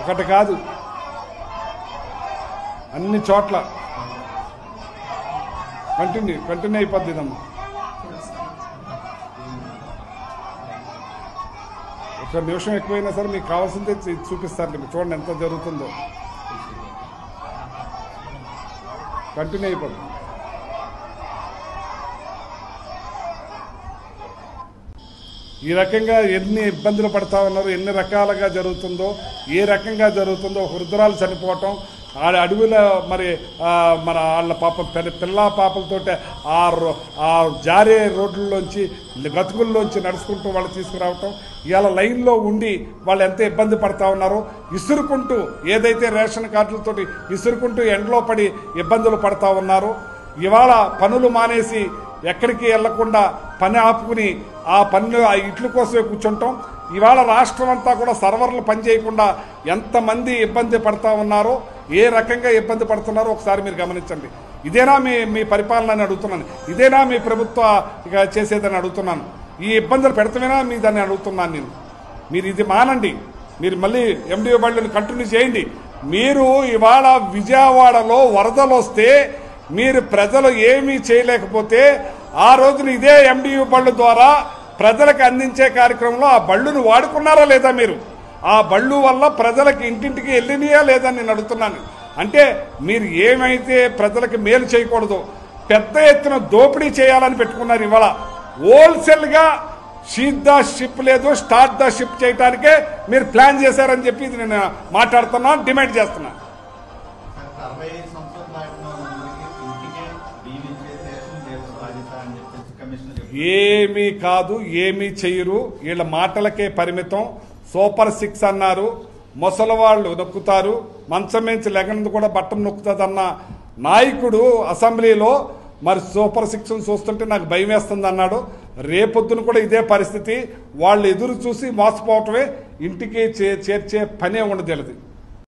ఒకటి కాదు, అన్ని చోట్ల కంటిన్యూ అయిపోద్ది ఇదమ్మా. ఒక నిమిషం ఎక్కువైనా సరే మీకు కావాల్సిందే చూపిస్తారు. చూడండి ఎంత జరుగుతుందో. కంటిన్యూ అయిపోద్ది. ఈ రకంగా ఎన్ని ఇబ్బందులు పడతా ఉన్నారు, ఎన్ని రకాలుగా జరుగుతుందో, ఏ రకంగా జరుగుతుందో, వృద్ధురాలు చనిపోవటం, అడవిలో మరి మన వాళ్ళ పాపం పిల్ల పాపలతోటి ఆ జారే రోడ్లలోంచి గతుకుల్లోంచి నడుచుకుంటూ వాళ్ళు తీసుకురావటం, ఇవాళ లైన్లో ఉండి వాళ్ళు ఎంత ఇబ్బంది పడతా ఉన్నారో, ఇసురుకుంటూ ఏదైతే రేషన్ కార్డులతోటి ఇసురుకుంటూ ఎండలో పడి ఇబ్బందులు పడతా ఉన్నారో, ఇవాళ పనులు మానేసి ఎక్కడికి వెళ్లకుండా పని ఆపుకుని ఆ పనులు ఆ ఇట్ల కోసమే కూర్చుంటాం. ఇవాళ రాష్ట్రం అంతా కూడా సర్వర్లు పనిచేయకుండా ఎంతమంది ఇబ్బంది పడతా ఉన్నారో, ఏ రకంగా ఇబ్బంది పడుతున్నారో ఒకసారి మీరు గమనించండి. ఇదేనా మీ పరిపాలన అని అడుగుతున్నాను, ఇదేనా మీ ప్రభుత్వ చేసేదని అడుగుతున్నాను. ఈ ఇబ్బందులు పెడతామేనా మీ దాన్ని అడుగుతున్నాను నేను. మీరు ఇది మానండి, మీరు మళ్ళీ ఎండిఓ బళ్ళని కంటిన్యూ చేయండి. మీరు ఇవాళ విజయవాడలో వరదలు వస్తే మీరు ప్రజలు ఏమీ చేయలేకపోతే ఆ రోజున ఇదే ఎండియు బళ్ళు ద్వారా ప్రజలకు అందించే కార్యక్రమంలో ఆ బళ్ళును వాడుకున్నారా లేదా? మీరు ఆ బళ్ళు వల్ల ప్రజలకు ఇంటింటికి వెళ్ళినాయా లేదా నేను అడుగుతున్నాను. అంటే మీరు ఏమైతే ప్రజలకు మేలు చేయకూడదు, పెద్ద ఎత్తున దోపిడీ చేయాలని పెట్టుకున్నారు. ఇవాళ హోల్సేల్గా షీట్ ద షిప్ లేదు, స్టార్ట్ ద షిప్ చేయడానికే మీరు ప్లాన్ చేశారని చెప్పి నేను మాట్లాడుతున్నా, డిమాండ్ చేస్తున్నా. ఏమీ కాదు, ఏమీ చెయ్యరు, వీళ్ళ మాటలకే పరిమితం. సూపర్ 6 అన్నారు, ముసలివాళ్ళు నొక్కుతారు, మంచం నుంచి లెగనందు కూడా బట్టను నొక్కుతుందన్న నాయకుడు అసెంబ్లీలో మరి సూపర్ 6 చూస్తుంటే నాకు భయం వేస్తుంది అన్నాడు. రేపొద్దున కూడా ఇదే పరిస్థితి. వాళ్ళు ఎదురు చూసి మోసపోవటమే, ఇంటికి చేర్చే పనే ఉండదు.